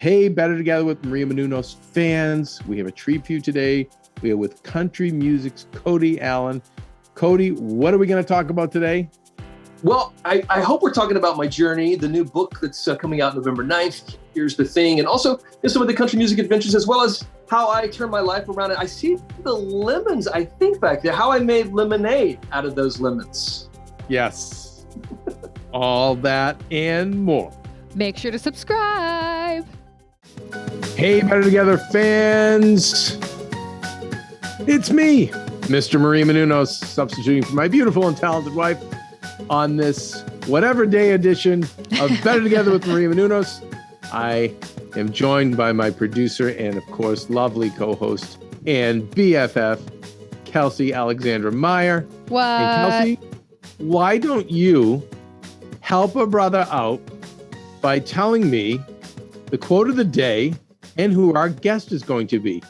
Hey, Better Together with Maria Menounos fans. We have a treat for you today. We are with country music's Cody Alan. Cody, what are we going to talk about today? Well, I hope we're talking about my journey, the new book that's coming out November 9th, Here's the Thing, and also some of the country music adventures, as well as how I turned my life around. I see the lemons, I think, back there, how I made lemonade out of those lemons. Yes. All that and more. Make sure to subscribe. Hey, Better Together fans. It's me, Mr. Maria Menounos, substituting for my beautiful and talented wife on this whatever day edition of Better Together with Maria Menounos. I am joined by my producer and, of course, lovely co-host and BFF, Kelsey Alexandra Meyer. What? And Kelsey, why don't you help a brother out by telling me the quote of the day and who our guest is going to be?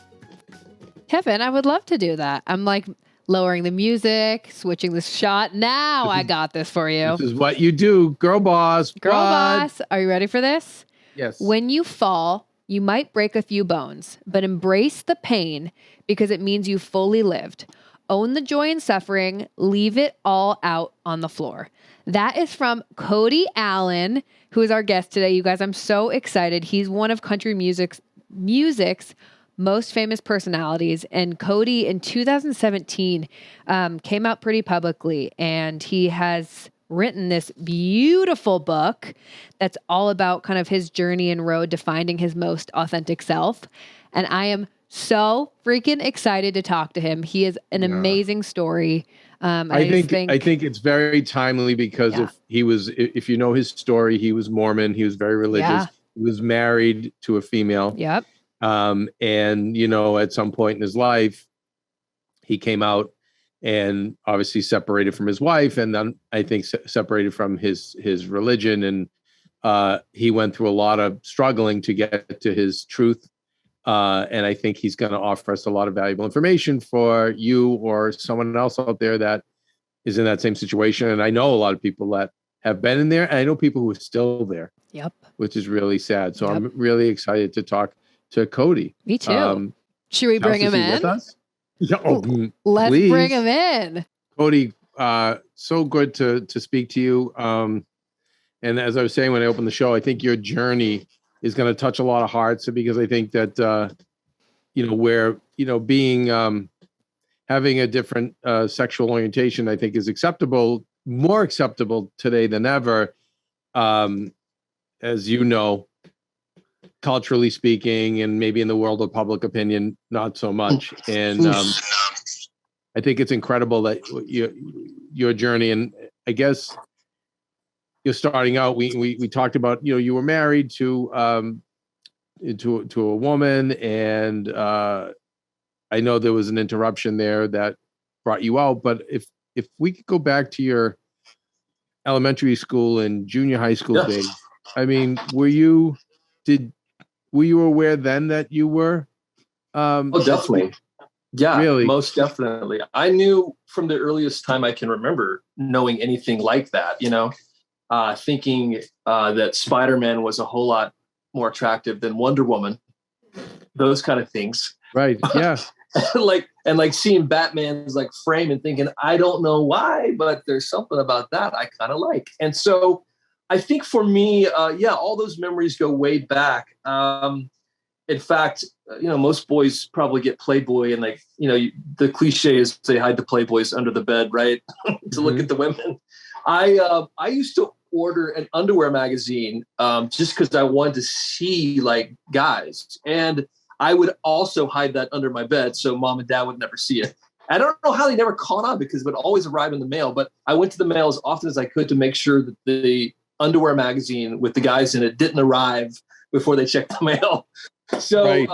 Keven, I would love to do that. I'm like lowering the music, switching the shot. Now I got this for you. This is what you do, girl boss. Girl boss. Are you ready for this? Yes. When you fall, you might break a few bones, but embrace the pain because it means you fully lived. Own the joy and suffering. Leave it all out on the floor. That is from Cody Alan, who is our guest today. You guys, I'm so excited. He's one of country music's most famous personalities. And Cody in 2017 came out pretty publicly, and he has written this beautiful book that's all about kind of his journey and road to finding his most authentic self. And I am so freaking excited to talk to him. He is an amazing story. I think it's very timely because if you know his story, he was Mormon. He was very religious. Yeah. He was married to a female. Yep. And, you know, at some point in his life, he came out and obviously separated from his wife. And then I think separated from his religion. And he went through a lot of struggling to get to his truth. And I think he's going to offer us a lot of valuable information for you or someone else out there that is in that same situation. And I know a lot of people that have been in there, and I know people who are still there. Yep. Which is really sad. So I'm really excited to talk to Cody. Me too. Should we bring him in? With us? Yeah, let's please. Bring him in. Cody, so good to speak to you. And as I was saying when I opened the show, I think your journey is going to touch a lot of hearts, because I think that, being, having a different sexual orientation, I think is more acceptable today than ever. As you know, culturally speaking, and maybe in the world of public opinion, not so much. And I think it's incredible that your journey, and I guess you're starting out. We talked about, you were married to a woman, and I know there was an interruption there that brought you out. But if we could go back to your elementary school and junior high school days, I mean, were you aware then that you were? Oh, definitely. Yeah, really? Most definitely. I knew from the earliest time I can remember knowing anything like that, thinking that Spider-Man was a whole lot more attractive than Wonder Woman, those kind of things. Right. Yeah. like seeing Batman's like frame and thinking, I don't know why, but there's something about that I kind of like. And so I think for me, all those memories go way back. In fact, most boys probably get Playboy, and the cliche is they hide the Playboys under the bed, right? To look at the women. I used to order an underwear magazine just because I wanted to see like guys, and I would also hide that under my bed so mom and dad would never see it. I don't know how they never caught on, because it would always arrive in the mail, but I went to the mail as often as I could to make sure that the underwear magazine with the guys in it didn't arrive before they checked the mail. So right.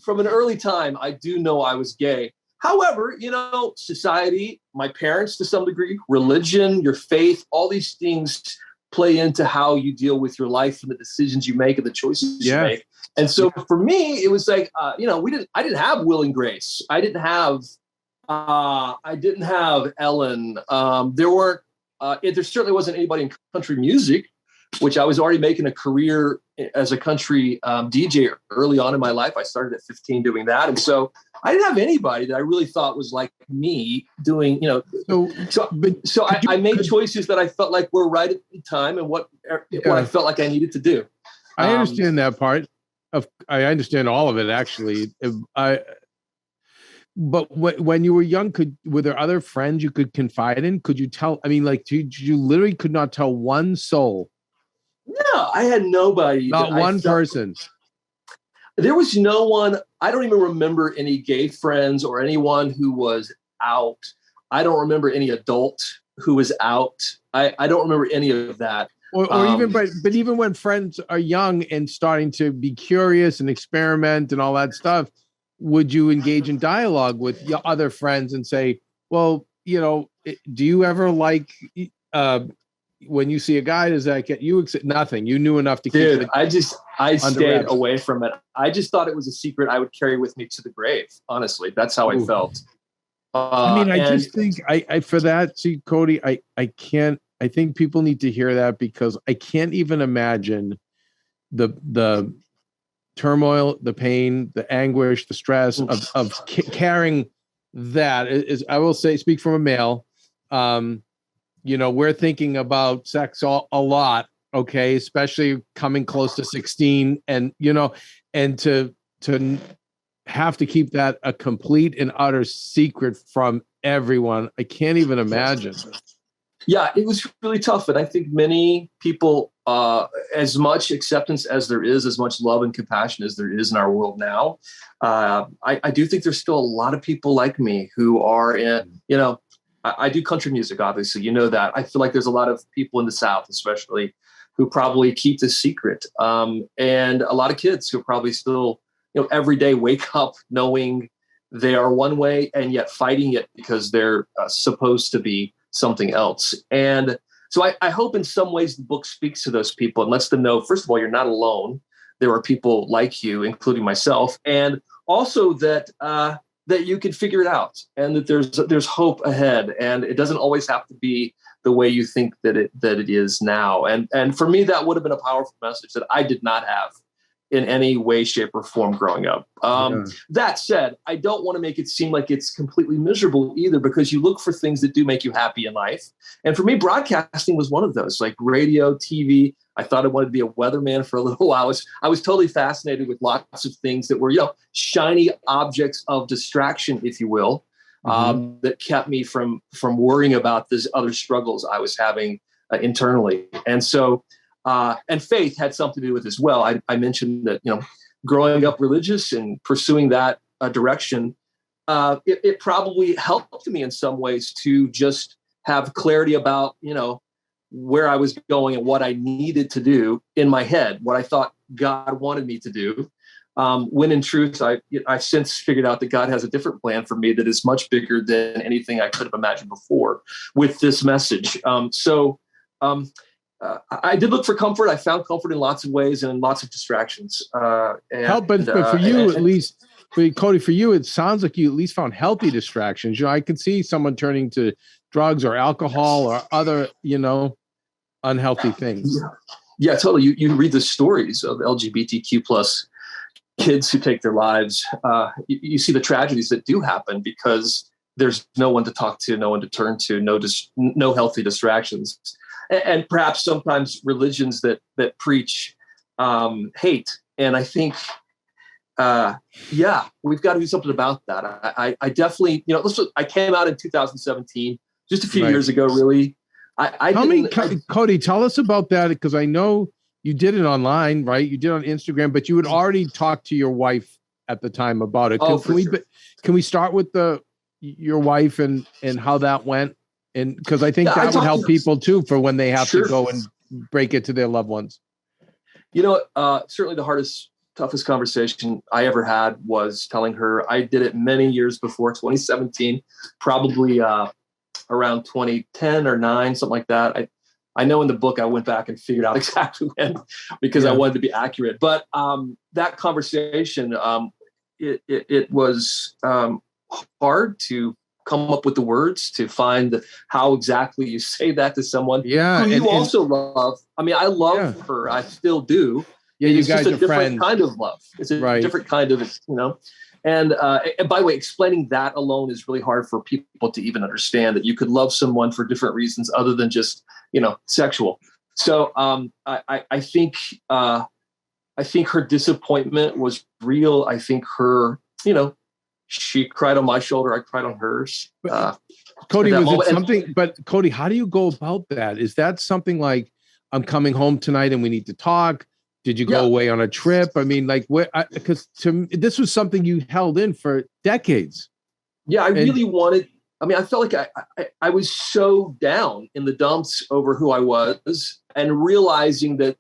From an early time, I do know I was gay. However, society, my parents to some degree, religion, your faith, all these things play into how you deal with your life and the decisions you make and the choices you make. And so for me, it was like, I didn't have Will and Grace. I didn't have Ellen. There certainly wasn't anybody in country music. which I was already making a career as a country DJ early on in my life. I started at 15 doing that. And so I didn't have anybody that I really thought was like me doing, I made choices that I felt like were right at the time and what I felt like I needed to do. I understand that part. I understand all of it, actually. But when you were young, were there other friends you could confide in? Could you tell? I mean, like, you literally could not tell one soul. No, I had nobody. Not one person. There was no one. I don't even remember any gay friends or anyone who was out. I don't remember any adult who was out. I don't remember any of that. Or even, but even when friends are young and starting to be curious and experiment and all that stuff, would you engage in dialogue with your other friends and say, well, do you ever like, when you see a guy, does that get you nothing? You knew enough to keep it. I stayed away from it. I just thought it was a secret I would carry with me to the grave. Honestly, that's how I felt. Just think for that, see, Cody, I think people need to hear that, because I can't even imagine the turmoil, the pain, the anguish, the stress of carrying that. Is, I will say, speak from a male. We're thinking about sex a lot, okay, especially coming close to 16, and to have to keep that a complete and utter secret from everyone. I can't even imagine. Yeah, it was really tough. And I think many people, as much acceptance as there is, as much love and compassion as there is in our world now, I do think there's still a lot of people like me who are in, I do country music, obviously, that. I feel like there's a lot of people in the South, especially, who probably keep this secret. And a lot of kids who probably still, every day wake up knowing they are one way and yet fighting it because they're supposed to be something else. And so I hope in some ways the book speaks to those people and lets them know, first of all, you're not alone. There are people like you, including myself. And also that you can figure it out, and that there's hope ahead, and it doesn't always have to be the way you think that it is now. And for me, that would have been a powerful message that I did not have in any way, shape, or form growing up. That said, I don't want to make it seem like it's completely miserable either, because you look for things that do make you happy in life. And for me, broadcasting was one of those, like radio, TV. I thought I wanted to be a weatherman for a little while. I was totally fascinated with lots of things that were, shiny objects of distraction, if you will, that kept me from worrying about these other struggles I was having internally. And so, and faith had something to do with it as well. I mentioned that, growing up religious and pursuing that direction, it probably helped me in some ways to just have clarity about, where I was going and what I needed to do in my head, what I thought God wanted me to do. When in truth, I've since figured out that God has a different plan for me that is much bigger than anything I could have imagined before with this message. I did look for comfort. I found comfort in lots of ways and in lots of distractions. But for you, at least, Cody, for you, it sounds like you at least found healthy distractions. I could see someone turning to drugs or alcohol or other, unhealthy things. Yeah, totally. You read the stories of LGBTQ plus kids who take their lives. You see the tragedies that do happen because there's no one to talk to, no one to turn to, no healthy distractions. And perhaps sometimes religions that preach hate. And I think, we've got to do something about that. I definitely, I came out in 2017, just a few years ago, really. Cody, tell us about that, because I know you did it online, right? You did it on Instagram, but you had already talked to your wife at the time about it. Can we start with your wife and how that went? And because I think that would help people too for when they have to go and break it to their loved ones. Certainly the toughest conversation I ever had was telling her. I did it many years before 2017, probably around 2010 or 9, something like that. I know in the book I went back and figured out exactly when, because I wanted to be accurate. But that conversation, it was hard to come up with the words to find how exactly you say that to someone Yeah, who you also love. I mean, I love her. I still do. Yeah, it you is guys just a are different friends. kind of love. It's a different kind of, And by the way, explaining that alone is really hard for people to even understand, that you could love someone for different reasons other than just, sexual. So I think her disappointment was real. I think her, she cried on my shoulder. I cried on hers. Cody, was it something? But Cody, how do you go about that? Is that something like, I'm coming home tonight and we need to talk? Did you go away on a trip? I mean, like, because this was something you held in for decades. Yeah, I really wanted. I mean, I felt like I was so down in the dumps over who I was, and realizing that,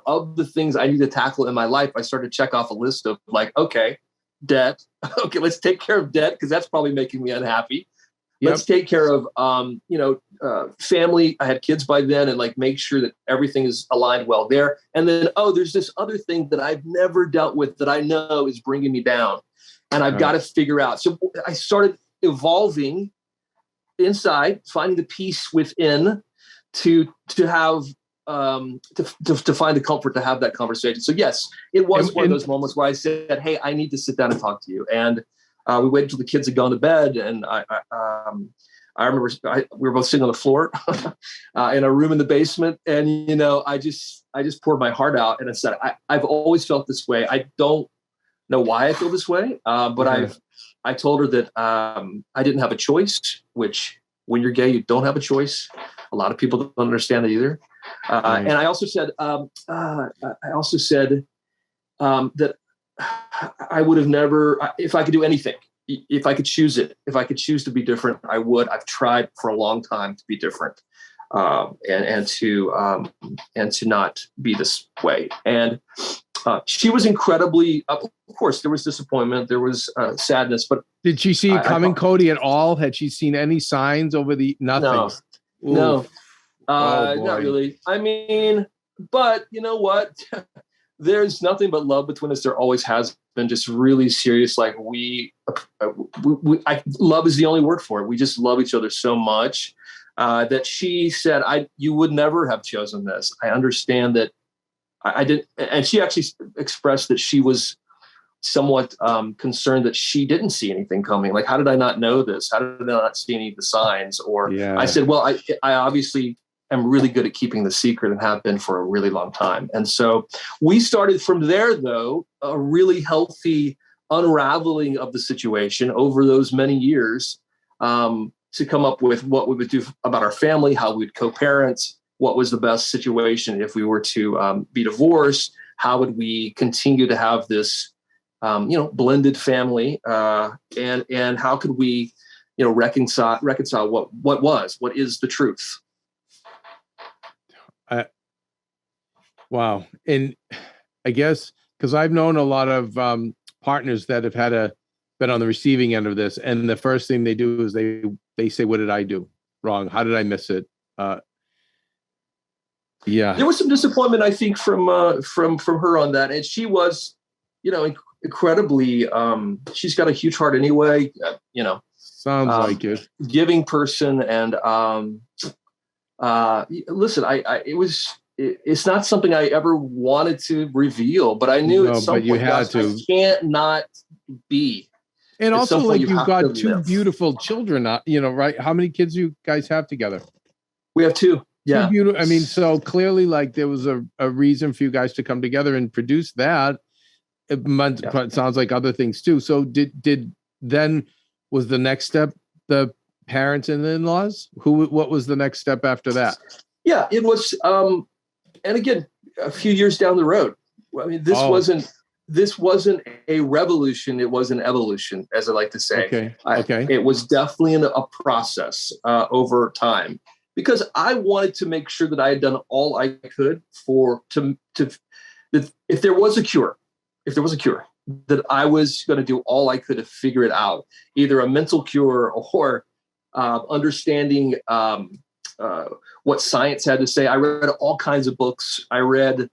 of the things I need to tackle in my life, I started to check off a list of like, okay, debt. Okay, let's take care of debt, because that's probably making me unhappy. Yep. Let's take care of, family. I had kids by then, and like make sure that everything is aligned well there. And then, there's this other thing that I've never dealt with that I know is bringing me down, and I've got to figure out. So I started evolving inside, finding the peace within to have to find the comfort to have that conversation. So yes, it was one of those moments where I said, "Hey, I need to sit down and talk to you." And we waited until the kids had gone to bed, and I remember we were both sitting on the floor in a room in the basement, and I just poured my heart out, and I said, "I've always felt this way. I don't know why I feel this way, but I told her that I didn't have a choice. Which, when you're gay, you don't have a choice. A lot of people don't understand that either. And I also said, that I would have never, if I could do anything, if I could choose it, if I could choose to be different, I would. I've tried for a long time to be different, and to not be this way. And she was incredibly, of course, there was disappointment, there was sadness, but did she see it coming, Cody, at all? Had she seen any signs over nothing? No, not really. I mean, but you know what? There's nothing but love between us. There always has been, just really serious. Like love is the only word for it. We just love each other so much that she said, you would never have chosen this. I understand that I didn't. And she actually expressed that she was somewhat concerned that she didn't see anything coming. Like, how did I not know this? How did I not see any of the signs? Or I said, well, I obviously am really good at keeping the secret and have been for a really long time. And so we started from there, though, a really healthy unraveling of the situation over those many years, to come up with what we would do about our family, how we'd co-parent, what was the best situation if we were to be divorced, how would we continue to have this blended family, and how could we reconcile what is the truth. Wow. And I guess, because I've known a lot of partners that have been on the receiving end of this, and the first thing they do is they say, what did I do wrong? How did I miss it? There was some disappointment, I think, from her on that. And she was, incredibly, she's got a huge heart anyway, sounds like it, giving person. And listen, it's not something I ever wanted to reveal, but I knew at some point I can't not be. And also, like, you've got two beautiful children, right? How many kids do you guys have together? We have two. Yeah. I mean, so clearly, like, there was a reason for you guys to come together and produce that. It sounds like other things too. So was the next step the parents and the in-laws? What was the next step after that? Yeah, it was. And again, a few years down the road. I mean, this wasn't a revolution. It was an evolution, as I like to say. Okay. It was definitely a process over time, because I wanted to make sure that I had done all I could if there was a cure, that I was going to do all I could to figure it out, either a mental cure or understanding what science had to say. I read all kinds of books. I read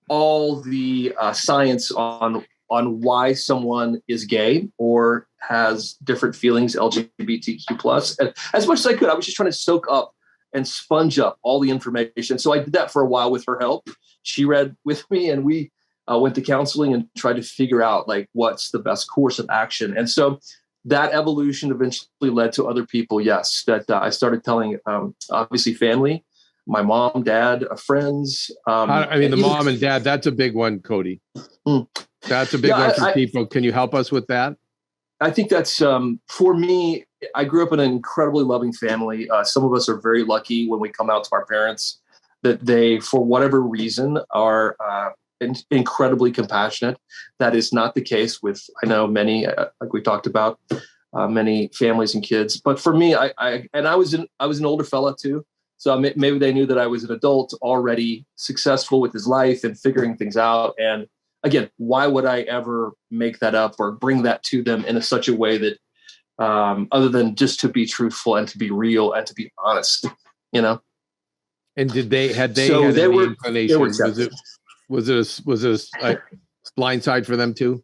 all the science on why someone is gay or has different feelings, LGBTQ plus. And as much as I could, I was just trying to soak up and sponge up all the information. So I did that for a while with her help. She read with me, and we went to counseling and tried to figure out like what's the best course of action. And so that evolution eventually led to other people. Yes, that I started telling, obviously family, my mom, dad, friends. The mom and dad, that's a big one, Cody. That's a big one for people. Can you help us with that? I think that's, for me, I grew up in an incredibly loving family. Some of us are very lucky when we come out to our parents that they, for whatever reason, are incredibly compassionate. That is not the case with, I know many, like we talked about, many families and kids. But for me, I was an older fella too. So maybe they knew that I was an adult already successful with his life and figuring things out. And again, why would I ever make that up or bring that to them in such a way that, other than just to be truthful and to be real and to be honest, you know? And had they had any inclination? Was it a blindside for them too?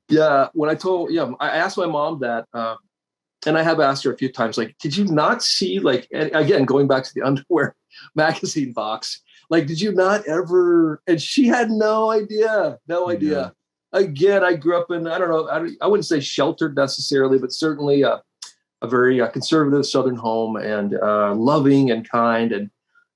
Yeah. I asked my mom that, and I have asked her a few times, like, did you not see, like, again, going back to the underwear magazine box, like, did you not ever? And she had no idea. Yeah. Again, I grew up in, I don't know, I wouldn't say sheltered necessarily, but certainly a very conservative Southern home, and loving and kind. And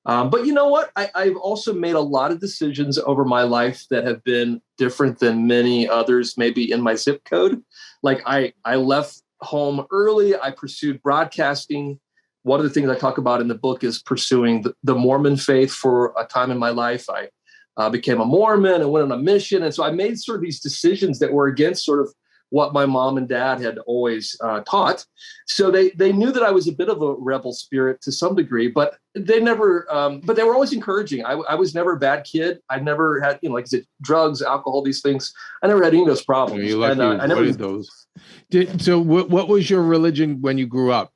but you know what? I've also made a lot of decisions over my life that have been different than many others, maybe in my zip code. Like I left home early. I pursued broadcasting. One of the things I talk about in the book is pursuing the Mormon faith for a time in my life. I became a Mormon and went on a mission. And so I made sort of these decisions that were against sort of what my mom and dad had always taught. So they knew that I was a bit of a rebel spirit to some degree, but they never, but they were always encouraging. I was never a bad kid. I never had, like I said, drugs, alcohol, these things. I never had any of those problems. You're lucky you avoided those. So what was your religion when you grew up?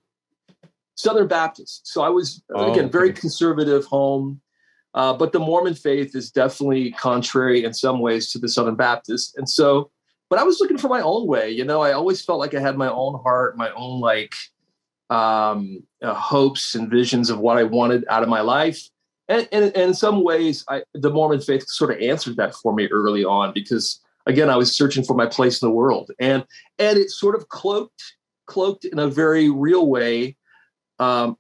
Southern Baptist. So I was, again, very conservative home. But the Mormon faith is definitely contrary in some ways to the Southern Baptist. And so, but I was looking for my own way. I always felt like I had my own heart, my own hopes and visions of what I wanted out of my life. And in some ways, the Mormon faith sort of answered that for me early on, because again, I was searching for my place in the world, and it sort of cloaked in a very real way the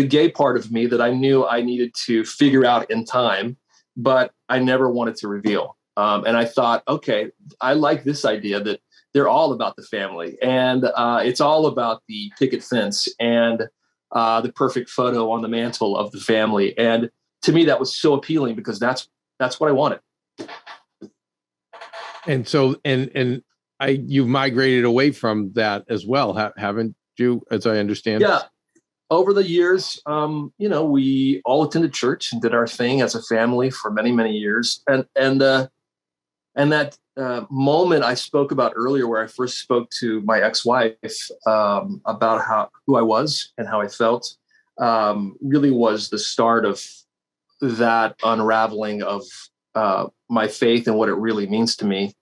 gay part of me that I knew I needed to figure out in time, but I never wanted to reveal. And I thought, okay, I like this idea that they're all about the family, and it's all about the picket fence and the perfect photo on the mantle of the family. And to me, that was so appealing because that's what I wanted. And so, you've migrated away from that as well, haven't you, as I understand? Yeah. Over the years, we all attended church and did our thing as a family for many, many years. And that moment I spoke about earlier, where I first spoke to my ex-wife about who I was and how I felt, really was the start of that unraveling of my faith and what it really means to me.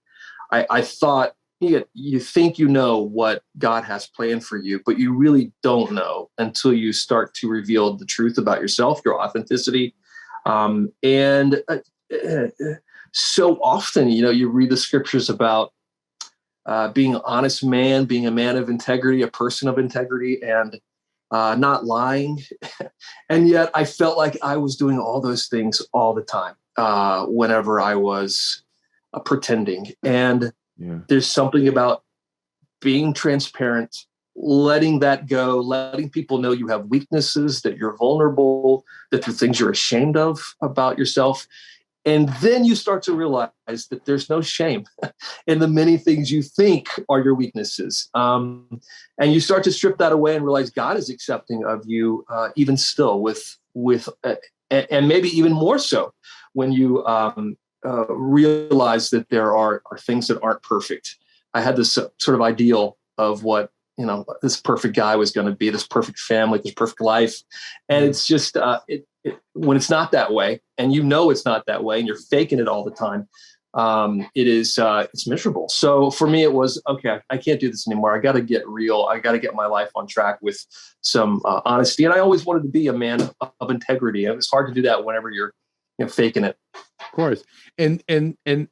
I thought, you think you know what God has planned for you, but you really don't know until you start to reveal the truth about yourself, your authenticity. And so often, you read the scriptures about being an honest man, being a man of integrity, a person of integrity, and not lying. And yet I felt like I was doing all those things all the time whenever I was pretending. And there's something about being transparent, letting that go, letting people know you have weaknesses, that you're vulnerable, that there are things you're ashamed of about yourself. And then you start to realize that there's no shame in the many things you think are your weaknesses. And you start to strip that away and realize God is accepting of you, even still with and maybe even more so when you realize that there are things that aren't perfect. I had this sort of ideal of what, this perfect guy was going to be, this perfect family, this perfect life. And it's just, when it's not that way, and it's not that way, and you're faking it all the time, it's miserable. So for me, it was, okay, I can't do this anymore. I got to get real. I got to get my life on track with some honesty. And I always wanted to be a man of integrity. And it's hard to do that whenever you're faking it. Of course. And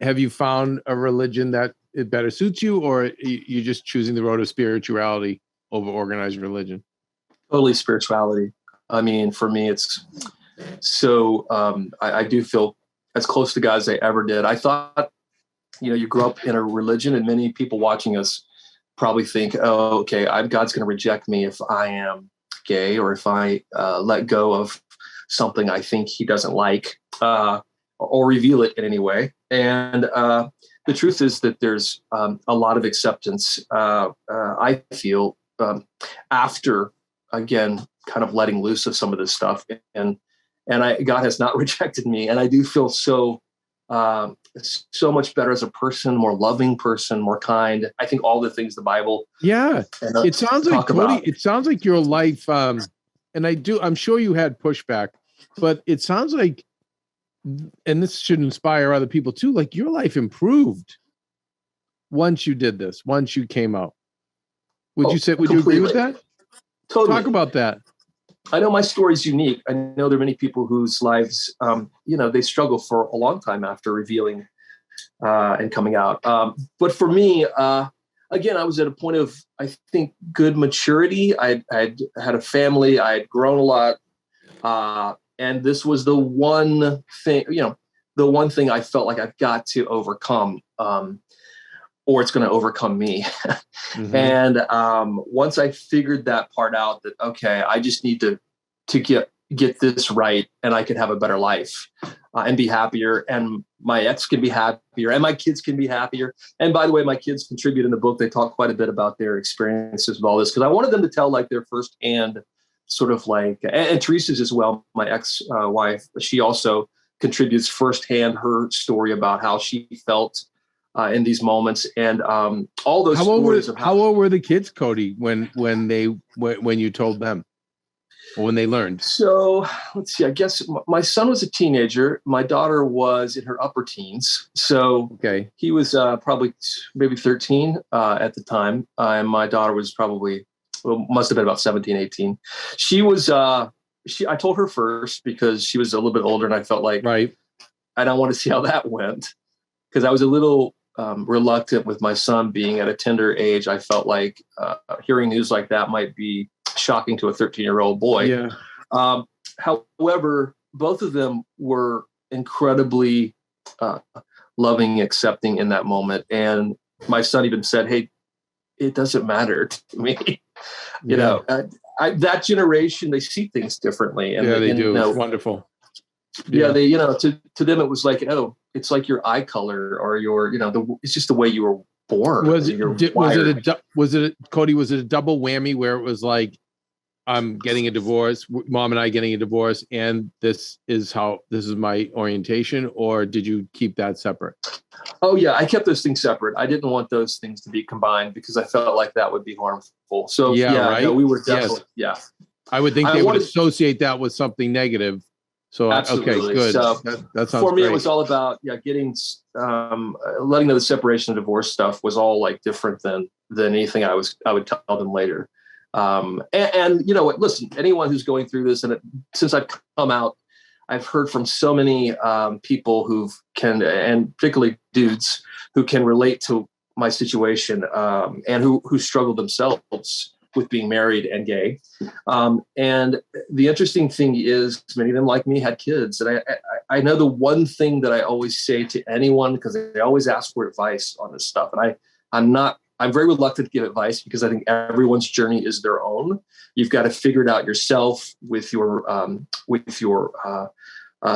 have you found a religion that it better suits you, or you're just choosing the road of spirituality over organized religion? Totally spirituality. I mean, for me, it's so, I do feel as close to God as I ever did. I thought, you grow up in a religion, and many people watching us probably think, oh, okay, God's going to reject me if I am gay, or if I let go of something I think he doesn't like, or reveal it in any way. And the truth is that there's a lot of acceptance, I feel, after, again, kind of letting loose of some of this stuff. And God has not rejected me. And I do feel so much better as a person, more loving person, more kind. I think all the things the Bible. Yeah. It sounds like, Cody, it sounds like your life, and I'm sure you had pushback, but it sounds like, and this should inspire other people too, like your life improved once you did this, once you came out. Would you agree with that? Totally. Talk about that. I know my story is unique. I know there are many people whose lives, they struggle for a long time after revealing and coming out. But for me, again, I was at a point of, I think, good maturity. I'd had a family. I had grown a lot. And this was the one thing I felt like I've got to overcome, or it's going to overcome me. Mm-hmm. And once I figured that part out, that, okay, I just need to get this right, and I could have a better life and be happier, and my ex can be happier, and my kids can be happier. And by the way, my kids contribute in the book. They talk quite a bit about their experiences with all this, because I wanted them to tell like their firsthand sort of like, and Teresa's as well, my ex-wife, she also contributes firsthand her story about how she felt in these moments, and all those stories. How old were the kids, Cody, when you told them, or when they learned? So let's see. I guess my son was a teenager. My daughter was in her upper teens. So okay, he was probably maybe 13 at the time, and my daughter was probably must have been about 17, 18. She was. I told her first because she was a little bit older, and I felt like, right, I don't want to see how that went, because I was a little reluctant with my son being at a tender age. I felt like hearing news like that might be shocking to a 13-year-old boy. Yeah. However, both of them were incredibly loving, accepting in that moment. And my son even said, "Hey, it doesn't matter to me." That generation, they see things differently. And they do. It's wonderful. Yeah, they, to them, it was like, oh, it's like your eye color, or your, it's just the way you were born. Was it Cody, was it a double whammy where it was like, I'm getting a divorce, mom and I getting a divorce, and this is my orientation, or did you keep that separate? Oh yeah, I kept those things separate. I didn't want those things to be combined, because I felt like that would be harmful. So right? No, we were definitely, I would think they would associate that with something negative. So, absolutely. Okay, good. So that sounds for me, great. It was all about, getting, letting know the separation and divorce stuff was all like different than anything I would tell them later. And you know what, listen, anyone who's going through this, and since I've come out, I've heard from so many people and particularly dudes who can relate to my situation, and who struggle themselves with being married and gay. And the interesting thing is, many of them, like me, had kids. And I know the one thing that I always say to anyone, because they always ask for advice on this stuff, and I'm very reluctant to give advice, because I think everyone's journey is their own. You've got to figure it out yourself with your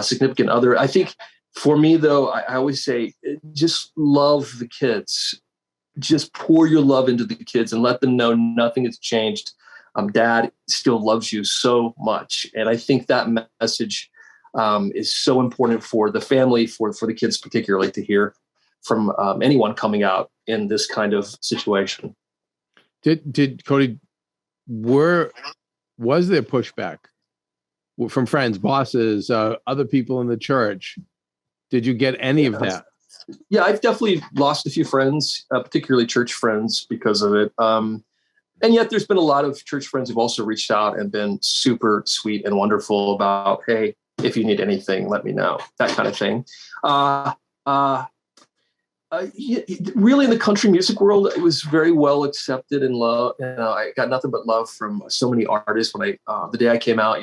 significant other. I think for me, though, I always say, just love the kids. Just pour your love into the kids and let them know nothing has changed. Dad still loves you so much. And I think that message is so important for the family, for the kids particularly, to hear from anyone coming out in this kind of situation. Did Cody, was there pushback from friends, bosses, other people in the church? Did you get any of that? Yeah, I've definitely lost a few friends, particularly church friends, because of it. And yet there's been a lot of church friends who've also reached out and been super sweet and wonderful about, hey, if you need anything, let me know, that kind of thing. Really, in the country music world, it was very well accepted and loved. I got nothing but love from so many artists. When the day I came out,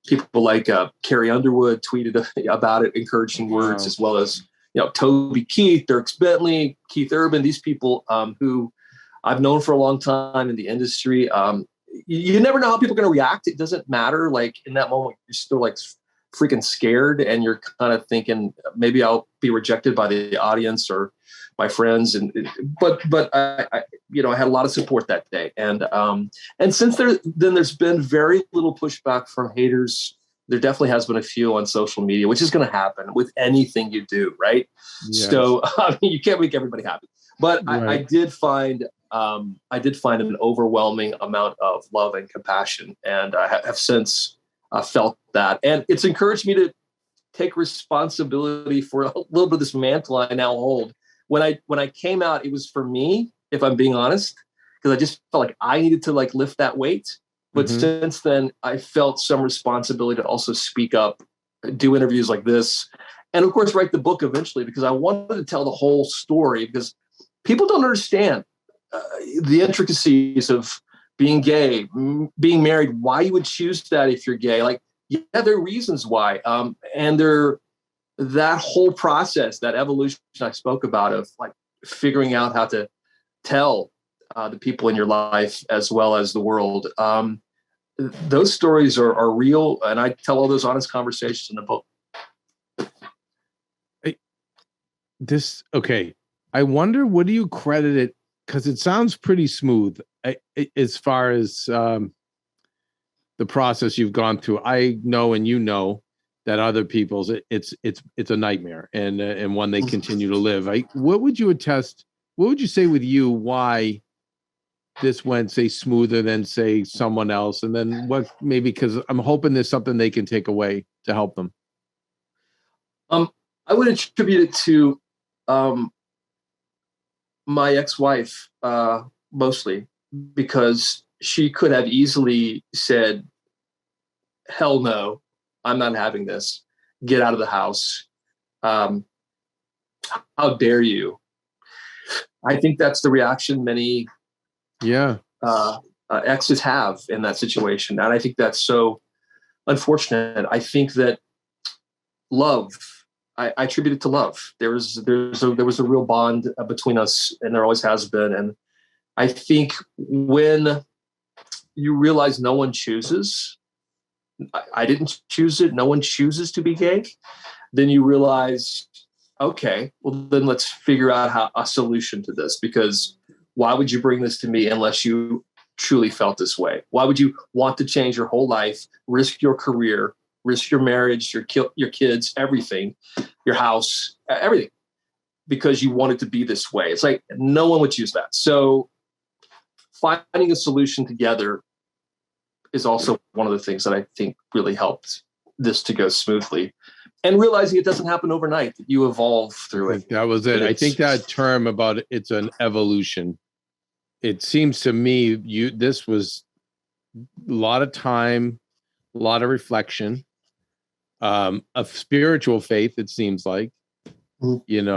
people like Carrie Underwood tweeted about it, encouraging words, as well as Toby Keith, Dierks Bentley, Keith Urban. These people who I've known for a long time in the industry. You never know how people are going to react. It doesn't matter. Like in that moment, you're still like freaking scared, and you're kind of thinking maybe I'll be rejected by the audience or my friends. But I had a lot of support that day, and since there's been very little pushback from haters. There definitely has been a few on social media, which is going to happen with anything you do, right? Yes. So you can't make everybody happy, but right. I did find an overwhelming amount of love and compassion, and I have since felt that, and it's encouraged me to take responsibility for a little bit of this mantle I now hold. When I came out, it was for me, if I'm being honest, because I just felt like I needed to like lift that weight. But since then, I felt some responsibility to also speak up, do interviews like this, and of course, write the book eventually, because I wanted to tell the whole story, because people don't understand the intricacies of being gay, being married, why you would choose that if you're gay. Like, yeah, there are reasons why. And that whole process, that evolution I spoke about of like figuring out how to tell the people in your life as well as the world. Those stories are real. And I tell all those honest conversations in the book. I wonder, what do you credit it? Because it sounds pretty smooth as far as the process you've gone through. I know, and that other people's it's a nightmare, and one they continue to live. What would you attest? What would you say with you why this went, say, smoother than, say, someone else? And then what, maybe, because I'm hoping there's something they can take away to help them. I would attribute it to my ex-wife, mostly, because she could have easily said, hell no, I'm not having this. Get out of the house. How dare you? I think that's the reaction many exes have in that situation. And I think that's so unfortunate. I think that love, I attribute it to love. There was a real bond between us, and there always has been. And I think when you realize no one chooses, I didn't choose it, no one chooses to be gay, then you realize, okay, well then let's figure out a solution to this, because why would you bring this to me unless you truly felt this way? Why would you want to change your whole life, risk your career, risk your marriage, your kids, everything, your house, everything, because you want it to be this way? It's like no one would choose that. So finding a solution together is also one of the things that I think really helped this to go smoothly. And realizing it doesn't happen overnight, that you evolve through it. That was it. I think that term about it's an evolution. It seems to me this was a lot of time, a lot of reflection, of spiritual faith, it seems like. You're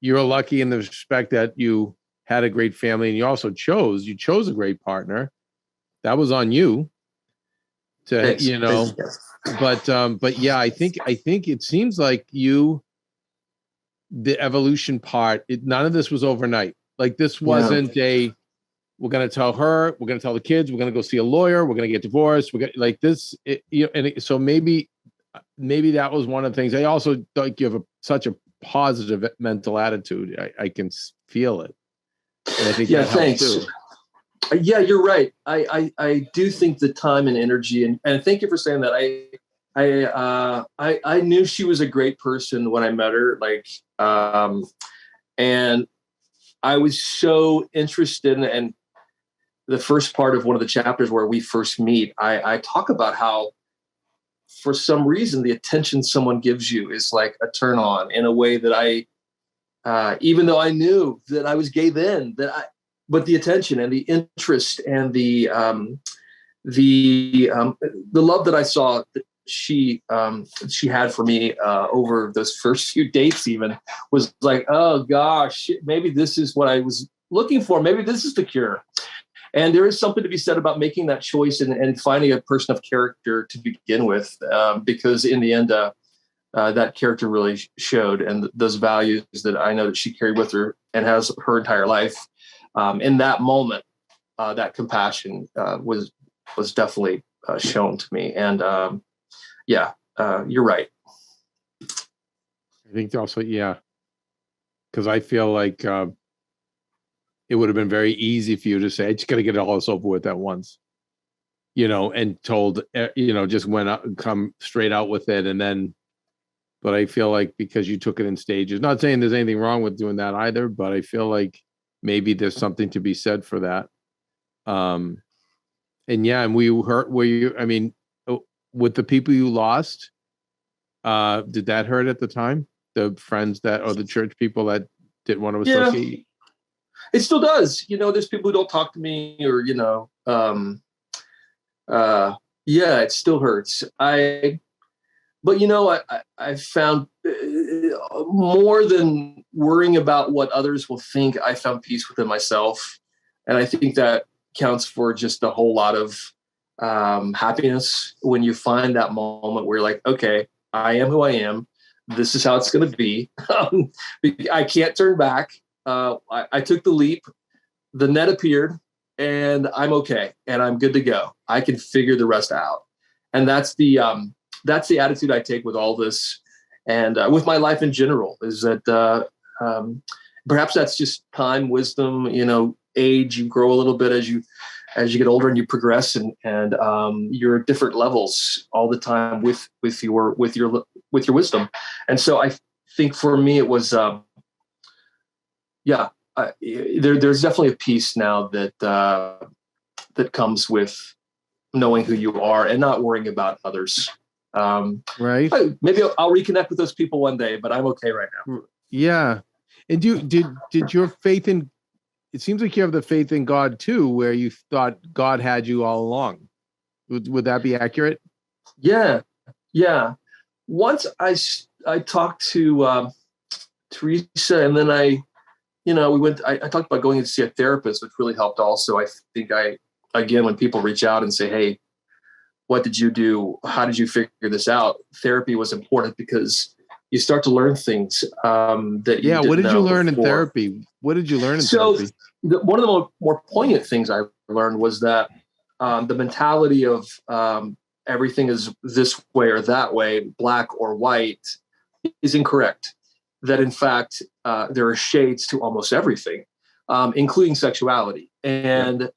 lucky in the respect that you had a great family, and you chose a great partner. That was on you to, Thanks. but yeah, I think it seems like the evolution part, none of this was overnight. Like this wasn't we're going to tell her, we're going to tell the kids, we're going to go see a lawyer, we're going to get divorced. We're going to like this. So maybe that was one of the things. I also think you have such a positive mental attitude. I can feel it. And I think that helps too. Yeah, you're right. I do think the time and energy, and thank you for saying that. I knew she was a great person when I met her, and I was so interested in the first part of one of the chapters where we first meet. I talk about how for some reason, the attention someone gives you is like a turn on in a way that even though I knew that I was gay then, but the attention and the interest and the love that I saw that she had for me over those first few dates even was like, oh gosh, maybe this is what I was looking for. Maybe this is the cure. And there is something to be said about making that choice and finding a person of character to begin with, because in the end, that character really showed, and those values that I know that she carried with her and has her entire life. In that moment, that compassion was definitely shown to me. And you're right. I think also, because I feel like it would have been very easy for you to say, I just got to get all this over with at once, and told, just went out and come straight out with it. And then, but I feel like because you took it in stages, not saying there's anything wrong with doing that either, but I feel like maybe there's something to be said for that. And with the people you lost, did that hurt at the time? The friends or the church people that didn't want to associate you? It still does. There's people who don't talk to me or, it still hurts. I found more than worrying about what others will think, I found peace within myself. And I think that counts for just a whole lot of happiness when you find that moment where you're like, okay, I am who I am. This is how it's going to be. I can't turn back. I took the leap, the net appeared, and I'm okay, and I'm good to go. I can figure the rest out. And that's the attitude I take with all this, and with my life in general, is that perhaps that's just time, wisdom, age. You grow a little bit as you get older and you progress, and you're at different levels all the time with your wisdom. And so I think for me it was. There's definitely a peace now that comes with knowing who you are and not worrying about others. Right. Maybe I'll reconnect with those people one day, but I'm okay right now. Yeah. And did your faith in? It seems like you have the faith in God too, where you thought God had you all along. Would that be accurate? Yeah. Once I talked to Teresa, and then I talked about going to see a therapist, which really helped also. I think again, when people reach out and say, hey, what did you do? How did you figure this out? Therapy was important because you start to learn things that you didn't what did you learn before. in therapy? What did you learn in therapy? One of the more poignant things I learned was that the mentality of everything is this way or that way, black or white, is incorrect. That in fact, there are shades to almost everything, including sexuality. And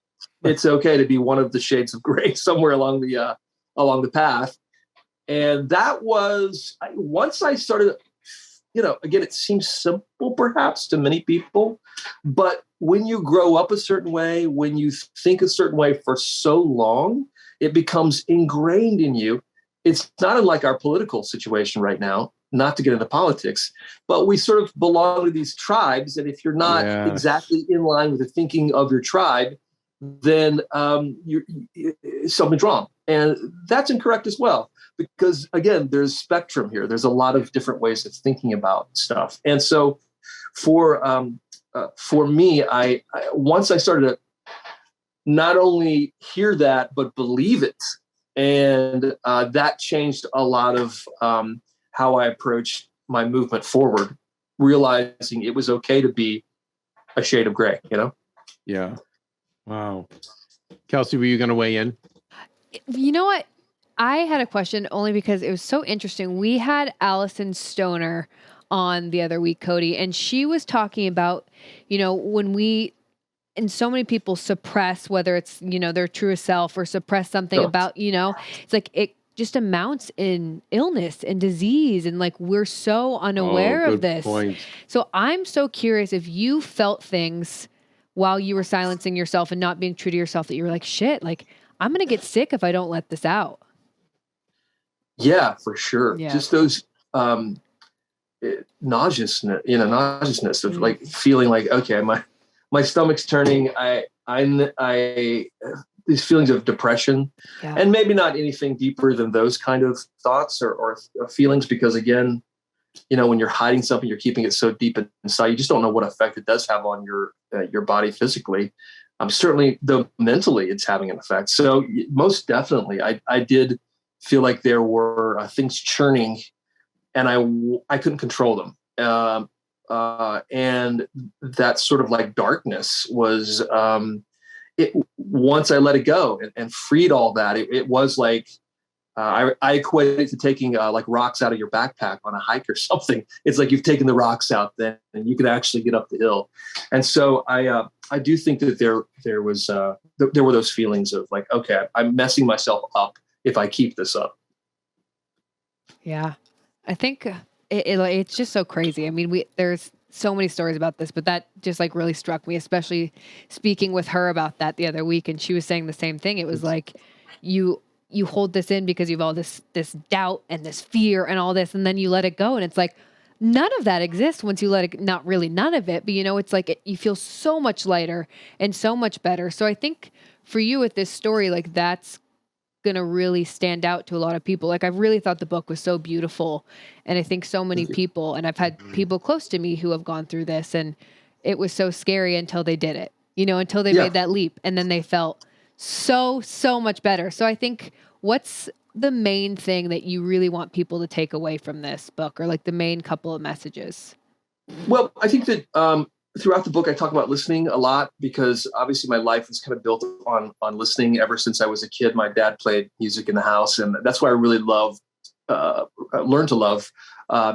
it's okay to be one of the shades of gray somewhere along the path. And that was, once I started, again, it seems simple perhaps to many people, but when you grow up a certain way, when you think a certain way for so long, it becomes ingrained in you. It's not unlike our political situation right now, not to get into politics, but we sort of belong to these tribes. And if you're not exactly in line with the thinking of your tribe, then something's wrong. And that's incorrect as well, because again, there's spectrum here. There's a lot of different ways of thinking about stuff. And so for me, I once I started to not only hear that, but believe it. And that changed a lot of how I approached my movement forward, realizing it was okay to be a shade of gray, Yeah. Wow. Kelsey, were you going to weigh in? You know what? I had a question only because it was so interesting. We had Allison Stoner on the other week, Cody, and she was talking about, when and so many people suppress, whether it's, their truest self or suppress something about, it's like it just amounts in illness and disease. And like, we're so unaware of this. Point. So I'm so curious if you felt things while you were silencing yourself and not being true to yourself that you were like, shit, like I'm going to get sick if I don't let this out. Yeah, for sure. Yeah. Just those nauseousness of like feeling like, okay, my stomach's turning. I these feelings of depression, and maybe not anything deeper than those kind of thoughts or feelings, because again, when you're hiding something, you're keeping it so deep inside, you just don't know what effect it does have on your body physically. Certainly, though, mentally, it's having an effect. So most definitely, I did feel like there were things churning, and I couldn't control them. And that sort of like darkness was once I let it go and freed all that, it was like I equate it to taking like rocks out of your backpack on a hike or something. It's like you've taken the rocks out then, and you can actually get up the hill. And so I do think that there were those feelings of like, okay, I'm messing myself up if I keep this up. Yeah, I think it's just so crazy. I mean, there's so many stories about this, but that just like really struck me, especially speaking with her about that the other week, and she was saying the same thing. It was like you hold this in because you've all this doubt and this fear and all this, and then you let it go, and it's like none of that exists once you let it. Not really none of it, but it's like you feel so much lighter and so much better. So I think for you with this story, like that's going to really stand out to a lot of people. Like I really thought the book was so beautiful, and I think so many people, and I've had people close to me who have gone through this, and it was so scary until they did it, until they made that leap, and then they felt so much better. So I think, what's the main thing that you really want people to take away from this book, or like the main couple of messages? Well, I think that throughout the book, I talk about listening a lot, because obviously my life is kind of built on listening ever since I was a kid. My dad played music in the house, and that's why I really learned to love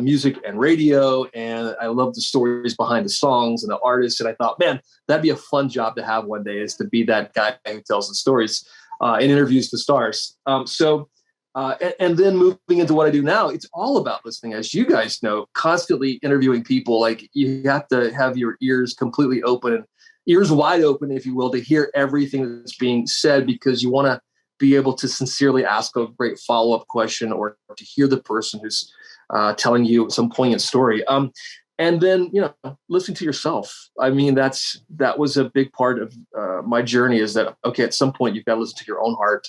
music and radio. And I love the stories behind the songs and the artists. And I thought, man, that'd be a fun job to have one day, is to be that guy who tells the stories and interviews the stars. And then moving into what I do now, it's all about listening, as you guys know, constantly interviewing people. Like you have to have your ears completely open, ears wide open, if you will, to hear everything that's being said, because you want to be able to sincerely ask a great follow-up question, or to hear the person who's telling you some poignant story. And then, listen to yourself. I mean, that was a big part of my journey, is that, okay, at some point you've got to listen to your own heart.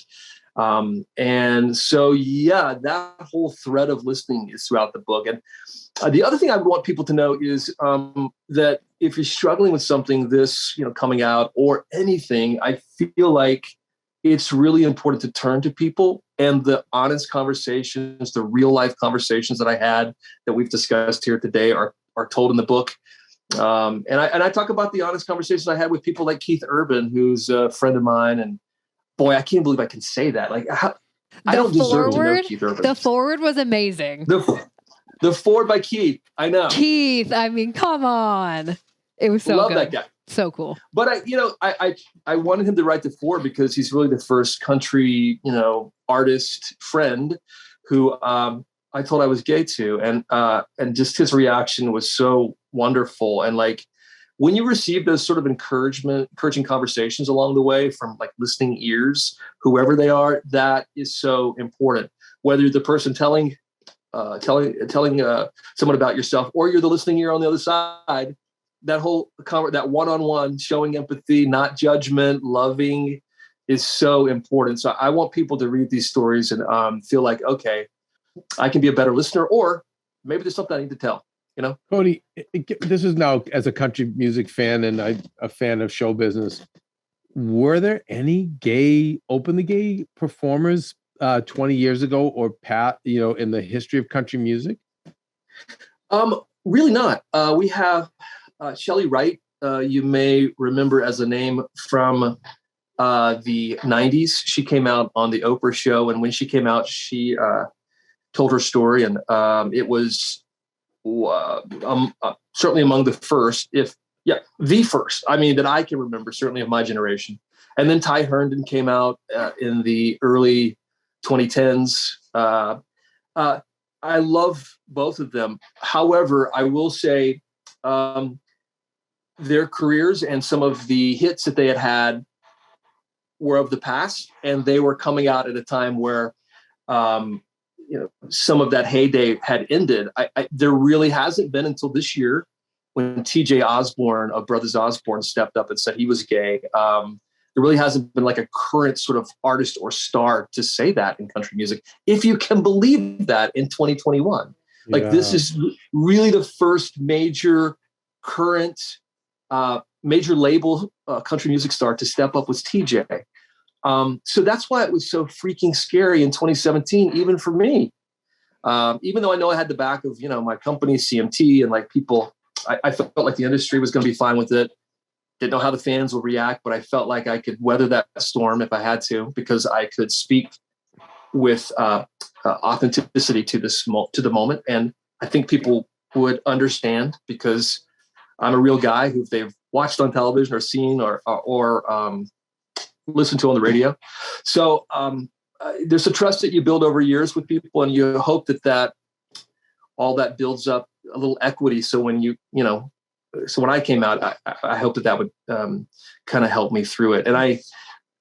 And so, that whole thread of listening is throughout the book. And the other thing I want people to know is that if you're struggling with something, this, coming out or anything, I feel like it's really important to turn to people, and the honest conversations, the real life conversations that I had that we've discussed here today are told in the book. And I talk about the honest conversations I had with people like Keith Urban, who's a friend of mine, and boy, I can't believe I can say that. Like, I don't deserve to know Keith Urban. The forward was amazing. The forward by Keith. I know. Keith, I mean, come on. It was so Love good. that guy. So cool. But I wanted him to write the forward because he's really the first country, artist friend who I told I was gay to. And just his reaction was so wonderful. And like, when you receive those sort of encouraging conversations along the way from like listening ears, whoever they are, that is so important. Whether the person telling someone about yourself, or you're the listening ear on the other side, that whole that one-on-one, showing empathy, not judgment, loving, is so important. So I want people to read these stories and feel like, okay, I can be a better listener, or maybe there's something I need to tell. Cody, this is now as a country music fan and I'm a fan of show business. Were there any openly gay performers 20 years ago or in the history of country music? Really not. We have Shelley Wright. You may remember as a name from the 90s. She came out on the Oprah show, and when she came out, she told her story, and it was certainly among the first, the first, that I can remember, certainly of my generation. And then Ty Herndon came out in the early 2010s. I love both of them. However, I will say their careers and some of the hits that they had were of the past, and they were coming out at a time where some of that heyday had ended. There really hasn't been until this year when TJ Osborne of Brothers Osborne stepped up and said he was gay. There really hasn't been like a current sort of artist or star to say that in country music, if you can believe that, in 2021. Like, this is really the first major current major label country music star to step up was TJ. So that's why it was so freaking scary in 2017, even for me. Even though I know I had the back of, my company, CMT, and like people, I felt like the industry was going to be fine with it. Didn't know how the fans would react, but I felt like I could weather that storm if I had to, because I could speak with authenticity to the moment. And I think people would understand, because I'm a real guy who they've watched on television or seen or listened to on the radio. So there's a trust that you build over years with people, and you hope that all that builds up a little equity. So when so when I came out, I hope that would kind of help me through it.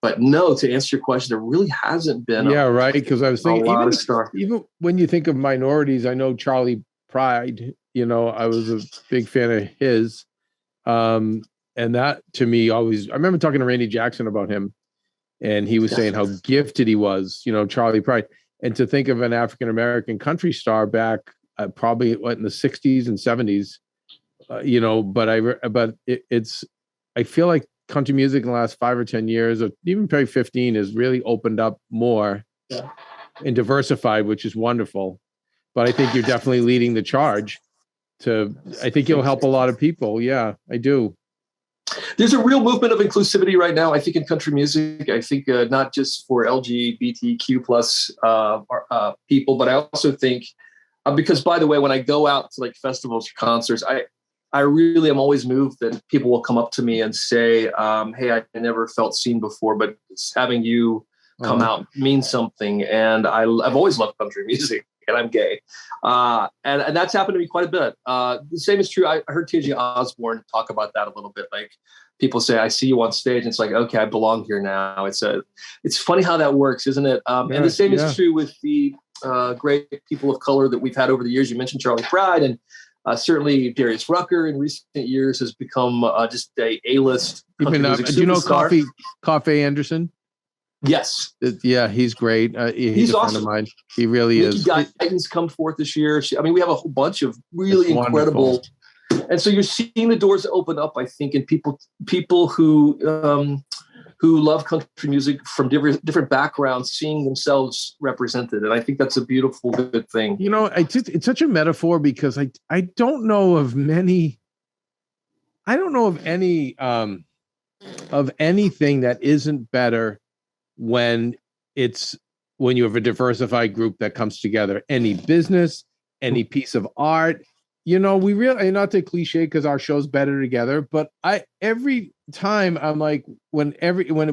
But no, to answer your question, there really hasn't been. Yeah, right. Because I was thinking, even when you think of minorities, I know Charlie Pride, I was a big fan of his. And that to me I remember talking to Randy Jackson about him, and he was saying how gifted he was, Charlie Pride. And to think of an African-American country star back probably in the 60s and 70s, I feel like country music in the last 5 or 10 years, or even probably 15, has really opened up more and diversified, which is wonderful. But I think you're definitely leading the charge. I think you'll help a lot of people. Yeah, I do. There's a real movement of inclusivity right now, I think, in country music. I think not just for LGBTQ plus people, but I also think because, by the way, when I go out to like festivals or concerts, I really am always moved that people will come up to me and say, hey, I never felt seen before, but having you come out means something. And I've always loved country music, and I'm gay. And that's happened to me quite a bit. The same is true. I heard TJ Osborne talk about that a little bit. Like, people say, I see you on stage, and it's like, okay, I belong here now. It's funny how that works, isn't it? And the same is true with the great people of color that we've had over the years. You mentioned Charlie Pride, and certainly Darius Rucker in recent years has become just A-list country music superstar. Do you know Coffey Anderson? Yes. Yeah, he's great. He's a friend of mine. He really is. Guyton's come forth this year. We have a whole bunch of really incredible. And so you're seeing the doors open up, I think, and people who love country music from different backgrounds seeing themselves represented. And I think that's a beautiful, good thing. It's such a metaphor, because I don't know of any of anything that isn't better when you have a diversified group that comes together. Any business, any piece of art, we really, not to cliche, because our show's better together, but every time I'm like, when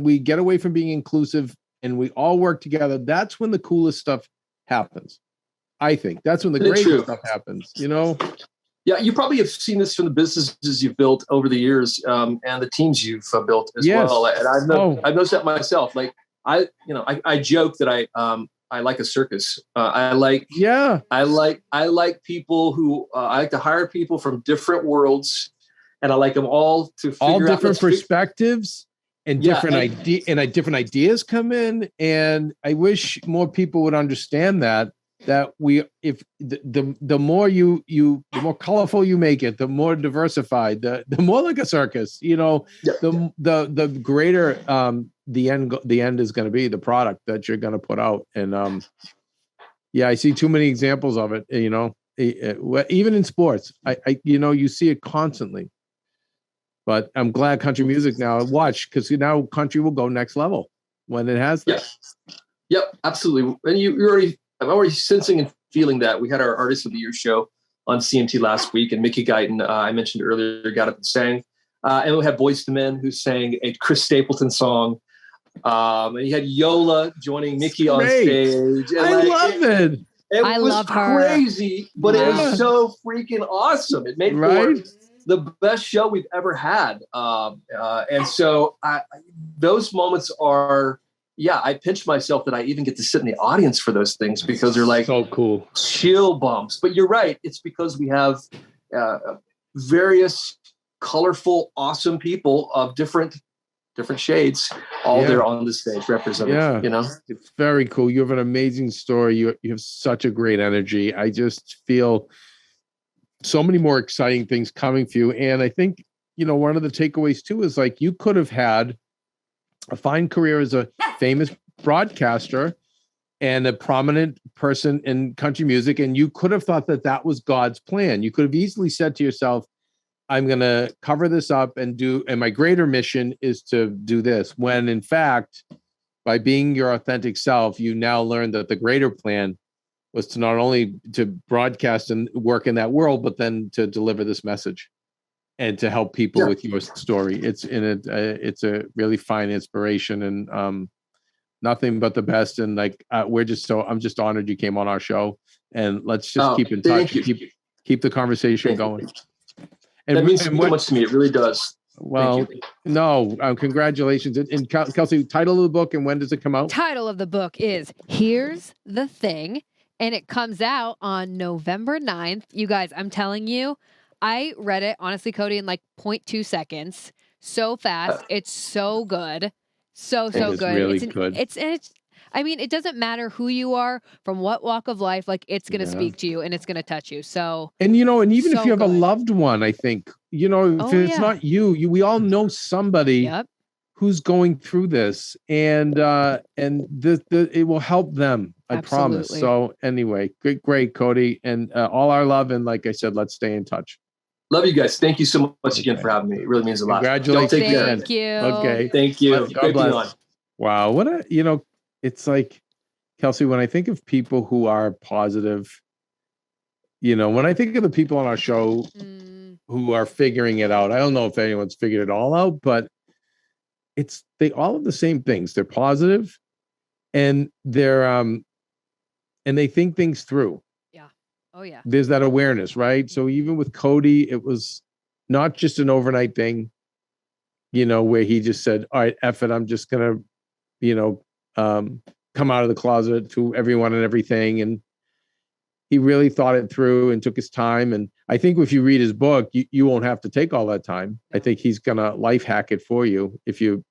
we get away from being inclusive and we all work together, that's when the coolest stuff happens. I think that's when the greatest stuff happens, Yeah, you probably have seen this from the businesses you've built over the years, and the teams you've built as well. And I've noticed that myself. Like, I joke that I like a circus. I like people who I like to hire people from different worlds, and I like them all to figure all different perspectives and different ideas come in. And I wish more people would understand that the more the more colorful you make it, the more diversified, the more like a circus, the greater the end is going to be, the product that you're going to put out. And I see too many examples of it, even in sports. You see it constantly. But I'm glad country music now, because now country will go next level when it has that. Yep, absolutely. And I'm already sensing and feeling that. We had our Artist of the Year show on CMT last week, and Mickey Guyton, I mentioned earlier, got up and sang. And we had Boyz II Men, who sang a Chris Stapleton song. And you had Yola joining Mickey on stage. And I love it. It was crazy, but it was so freaking awesome. It made for the best show we've ever had. And so those moments are yeah, I pinch myself that I even get to sit in the audience for those things because they're like so cool chill bumps. But you're right. It's because we have various colorful, awesome people of different shades all there on the stage represented. Yeah. You know, it's very cool. You have an amazing story. You have such a great energy. I just feel so many more exciting things coming for you. And I think, one of the takeaways too is like you could have had a fine career as a famous broadcaster and a prominent person in country music. And you could have thought that was God's plan. You could have easily said to yourself, I'm going to cover this up and my greater mission is to do this. When in fact, by being your authentic self, you now learn that the greater plan was to not only to broadcast and work in that world, but then to deliver this message and to help people with your story. It's a really fine inspiration and nothing but the best. And like, I'm just honored you came on our show, and let's just keep in touch. Keep the conversation going. And that means so much to me. It really does. Well, no, congratulations. And Kelsey, title of the book and when does it come out? Title of the book is Here's the Thing, and it comes out on November 9th. You guys, I'm telling you, I read it, honestly, Cody, in like 0.2 seconds. So fast. It's so good. So good. Really good. It doesn't matter who you are, from what walk of life, like it's going to speak to you and it's going to touch you. So, and even if you have a loved one, I think, if it's not you, we all know somebody who's going through this and it will help them. I promise. So anyway, great, Cody, and all our love. And like I said, let's stay in touch. Love you guys. Thank you so much again for having me. It really means a lot. Congratulations. Thank you. Okay. Thank you. God bless. Wow. What it's like, Kelsey, when I think of people who are positive, when I think of the people on our show who are figuring it out, I don't know if anyone's figured it all out, but they all have the same things. They're positive and they're, and they think things through. Yeah. Oh yeah. There's that awareness, right? So even with Cody, it was not just an overnight thing, where he just said, all right, F it, I'm just going to, come out of the closet to everyone and everything. And he really thought it through and took his time. And I think if you read his book, you won't have to take all that time. I think he's going to life hack it for you if you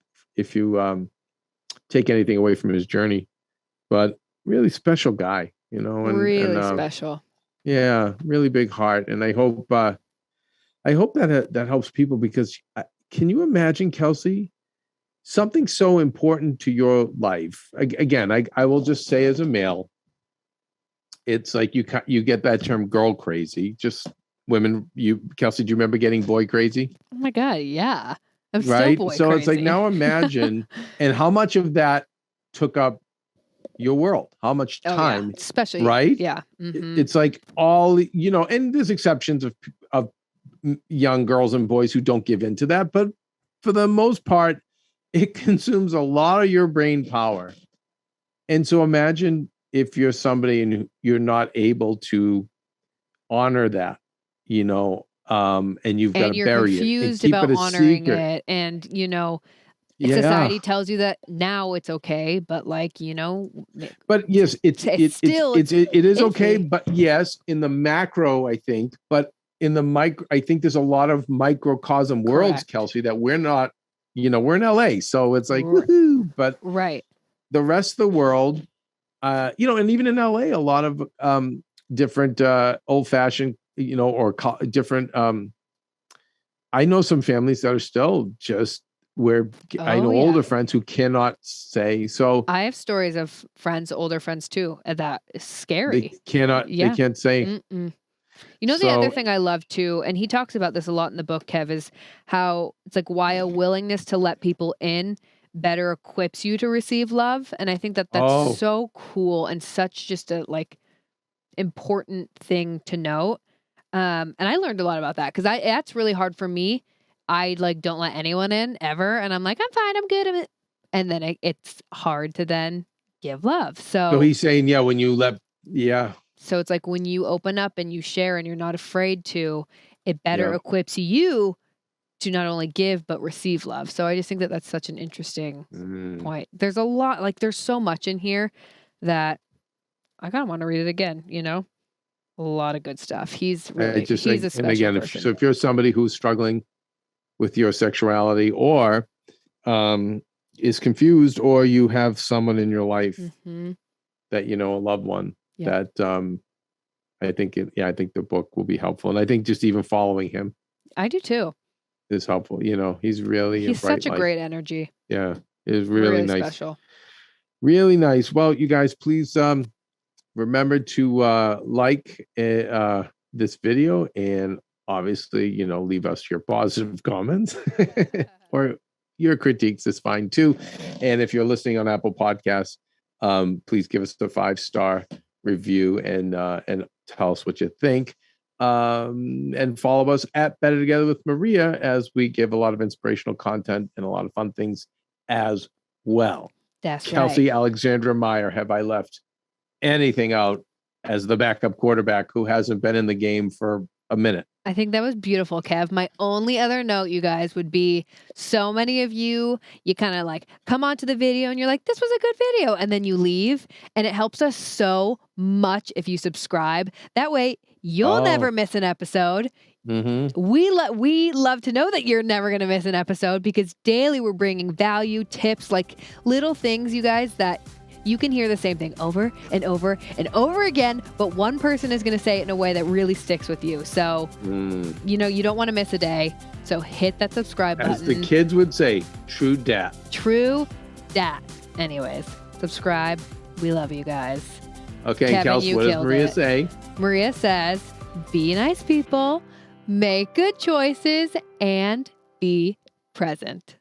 take anything away from his journey. But really special guy, really special. Yeah. Really big heart. And I hope that helps people because can you imagine, Kelsey, something so important to your life? Again, I will just say as a male, it's like you get that term girl crazy, just women. Kelsey, do you remember getting boy crazy? Oh my God. Yeah. I'm right. Still boy so crazy. It's like, now imagine and how much of that took up your world, how much time, especially, right? Yeah. Mm-hmm. It's like all, and there's exceptions of young girls and boys who don't give into that. But for the most part, it consumes a lot of your brain power. And so imagine if you're somebody and you're not able to honor that, and you've got to bury it. And you're confused about honoring it. And, society tells you that now it's okay, but but yes, it is okay. But yes, in the macro, I think, but in the micro, I think there's a lot of microcosm worlds, Kelsey, that we're not, we're in LA. So it's like, woohoo, but the rest of the world, and even in LA, a lot of different old fashioned, or different. I know some families that are still just where I know older friends who cannot say. So I have stories of older friends too. That is scary. They cannot. They can't say. Mm-mm. The other thing I love too, and he talks about this a lot in the book, Kev, is how it's like why a willingness to let people in better equips you to receive love. And I think that's so cool and such just a important thing to note. And I learned a lot about that because that's really hard for me. I don't let anyone in ever. And I'm like, I'm fine. I'm good. And then it's hard to then give love. So he's saying, when you let, So it's like when you open up and you share and you're not afraid to, it better equips you to not only give, but receive love. So I just think that that's such an interesting point. There's a lot, like there's so much in here that I kind of want to read it again, you know? A lot of good stuff. He's really, he's a special and again, person. if you're somebody who's struggling with your sexuality or is confused, or you have someone in your life that, you know, a loved one that I think the book will be helpful. And I think just even following him. I do too. Is helpful. You know, he's such a great energy. Yeah. It's really nice. Special. Really nice. Well, you guys, please remember to like this video, and obviously, you know, leave us your positive comments or your critiques is fine too. And if you're listening on Apple Podcasts, please give us a 5-star review and tell us what you think. And follow us at Better Together with Maria, as we give a lot of inspirational content and a lot of fun things as well. That's Kelsey right. Alexandra Meyer, have I left anything out as the backup quarterback who hasn't been in the game for a minute? I think that was beautiful, Kev. My only other note, you guys, would be so many of you kind of like come onto the video and you're like, this was a good video. And then you leave. And it helps us so much if you subscribe. That way you'll never miss an episode. We love to know that you're never going to miss an episode, because daily we're bringing value, tips, like little things, you guys, that you can hear the same thing over and over and over again, but one person is going to say it in a way that really sticks with you. So, you know, you don't want to miss a day. So hit that subscribe button. As the kids would say, true dat. True dat. Anyways, subscribe. We love you guys. Okay, Kevin, Kels, what does Maria say? Maria says, be nice people, make good choices, and be present.